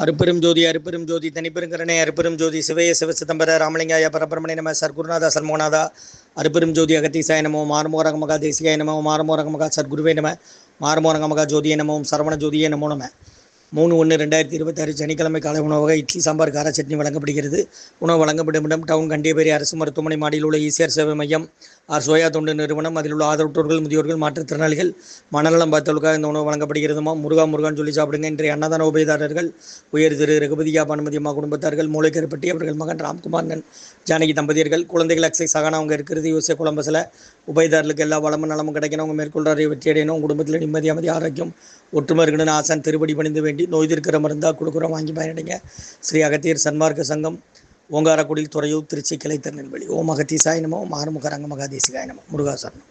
அருப்பெரும் ஜோதி தனிப்பெருங்கரணை அருப்பெரும் ஜோதி சிவய சிவசிதம்பர ராமலிங்காய பரபிரமணே நம சர்க்குருநாதா சர்மோநாதா அருப்பெரும் ஜோதி அகத்தீசாய நமோ மாறுமோரக மகா தேசிகாய நமோ மாறுமோரக மகா சர்க்குருவே நம மாறுமோரக மகா ஜோதியை நமோ சரவண ஜோதியே நமோ நம 3/1/2026 சனிக்கிழமை காலை உணவாக இட்லி சாம்பார் கார சட்னி வழங்கப்படுகிறது. உணவு வழங்கப்படும் இடம் டவுன் கண்டியபேரி அரசு மருத்துவமனை மாடியில் உள்ள ஈசிஆர் சேவை மையம் சோயா தொண்டு நிறுவனம். அதில் உள்ள ஆதரவற்றோர்கள், முதியோர்கள், மாற்றுத்திறனாளிகள், மனநலம் பார்த்தவர்களுக்காக இந்த உணவு வழங்கப்படுகிறதுமா. முருகான்னு சொல்லி சாப்பிடுங்க. இன்றைய அன்னதான உபயதாரர்கள் உயர் திரு ரகுபதியா பானுமதியம்மா குடும்பத்தார்கள், மூளைக்கருப்பட்டி அவர்கள் மகன் ராம்குமார் ஜானகி தம்பதியர்கள், குழந்தைகள் அக்ஸை சகானா அவங்க இருக்கிறது யோசிய குழம்பசில். உபயதாரர்களுக்கு எல்லா வளமும் நலமும் கிடைக்கணும். அவங்க மேற்கொள்றாரு வெற்றி அடையணும். குடும்பத்தில் நிம்மதி அமைதி ஆரோக்கியம் ஒற்றுமை இருக்கணும்னு ஆசான் திருப்படி பணிந்து வேண்டி நோய் தீர்க்கிற மருந்தா கொடுக்குறோம், வாங்கி பயனடைங்க. ஸ்ரீ அகத்தியர் சன்மார்க்க சங்கம், ஓங்காரக்குடியில், துறையூர், திருச்சி, கிளை, திருநெல்வேலி. ஓம் அகத்தீசாய நமோ மாறுமுக ரங்க மகாதேசிகாய நமோ. முருகாசரணம்.